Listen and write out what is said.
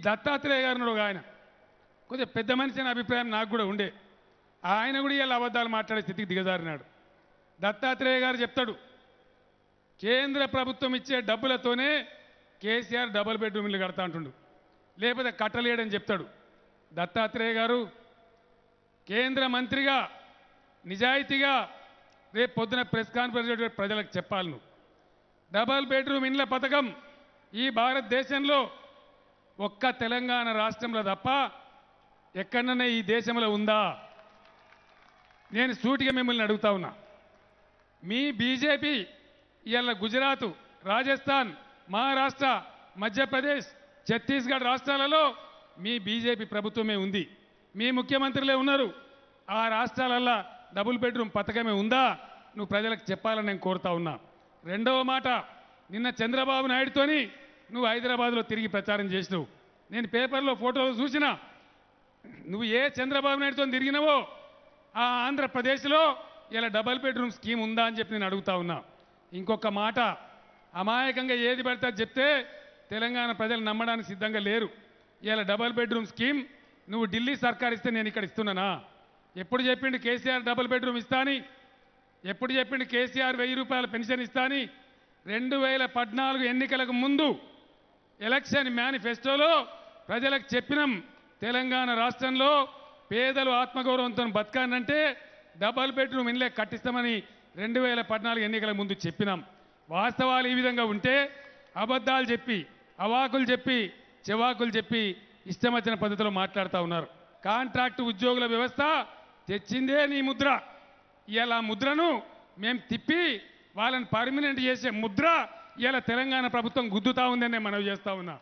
దత్తాత్రేయ గారు ఒక ఆయన కొంచెం పెద్ద మనిషి అనే అభిప్రాయం నాకు కూడా ఉండే. ఆయన కూడా ఇలా అబద్ధాలు మాట్లాడే స్థితికి దిగజారినాడు. దత్తాత్రేయ గారు చెప్తాడు, కేంద్ర ప్రభుత్వం ఇచ్చే డబ్బులతోనే కేసీఆర్ డబుల్ బెడ్రూమ్ ఇల్లు కడతా అంటుండు, లేకపోతే కట్టలేడని చెప్తాడు. దత్తాత్రేయ గారు కేంద్ర మంత్రిగా నిజాయితీగా రేపు పొద్దున ప్రెస్ కాన్ఫరెన్స్ ప్రజలకు చెప్పాలి. నువ్వు డబుల్ బెడ్రూమ్ ఇండ్ల పథకం ఈ భారతదేశంలో ఒక్క తెలంగాణ రాష్ట్రంలో తప్ప ఎక్కడన్నా ఈ దేశంలో ఉందా? నేను సూటిగా మిమ్మల్ని అడుగుతా ఉన్నా. మీ బీజేపీ ఇవాళ గుజరాత్, రాజస్థాన్, మహారాష్ట్ర, మధ్యప్రదేశ్, ఛత్తీస్గఢ్ రాష్ట్రాలలో మీ బీజేపీ ప్రభుత్వమే ఉంది, మీ ముఖ్యమంత్రులే ఉన్నారు. ఆ రాష్ట్రాలల్లో డబుల్ బెడ్రూమ్ పథకమే ఉందా? నువ్వు ప్రజలకు చెప్పాలని నేను కోరుతా ఉన్నా. రెండవ మాట, నిన్న చంద్రబాబు నాయుడుతోని నువ్వు హైదరాబాద్లో తిరిగి ప్రచారం చేసినావు. నేను పేపర్లో ఫోటోలు చూసినా. నువ్వు ఏ చంద్రబాబు నాయుడుతో తిరిగినావో ఆ ఆంధ్రప్రదేశ్లో ఇలా డబుల్ బెడ్రూమ్ స్కీమ్ ఉందా అని చెప్పి నేను అడుగుతా ఉన్నా. ఇంకొక మాట, అమాయకంగా ఏది పడితే చెప్తే తెలంగాణ ప్రజలు నమ్మడానికి సిద్ధంగా లేరు. ఇలా డబుల్ బెడ్రూమ్ స్కీమ్ నువ్వు ఢిల్లీ సర్కార్ ఇస్తే నేను ఇక్కడ ఇస్తున్నానా? ఎప్పుడు చెప్పిండు కేసీఆర్ డబుల్ బెడ్రూమ్ ఇస్తా అని? ఎప్పుడు చెప్పిండు కేసీఆర్ 1000 రూపాయల పెన్షన్ ఇస్తా అని? 2014 ఎన్నికలకు ముందు ఎలక్షన్ మేనిఫెస్టోలో ప్రజలకు చెప్పినాం, తెలంగాణ రాష్ట్రంలో పేదలు ఆత్మగౌరవంతో బతకానంటే డబుల్ బెడ్రూమ్ ఇళ్ళే కట్టిస్తామని 2014 ఎన్నికల ముందు చెప్పినాం. వాస్తవాలు ఈ విధంగా ఉంటే అబద్ధాలు చెప్పి, అవాకులు చెప్పి, చెవాకులు చెప్పి ఇష్టం వచ్చిన పద్ధతిలో మాట్లాడుతూ ఉన్నారు. కాంట్రాక్టు ఉద్యోగుల వ్యవస్థ తెచ్చిందే నీ ముద్ర. ఇలా ముద్రను మేము తిప్పి వాళ్ళని పర్మనెంట్ చేసే ముద్ర ఇలా తెలంగాణ ప్రభుత్వం గుద్దుతా ఉందని నేను మనవి చేస్తా ఉన్నా.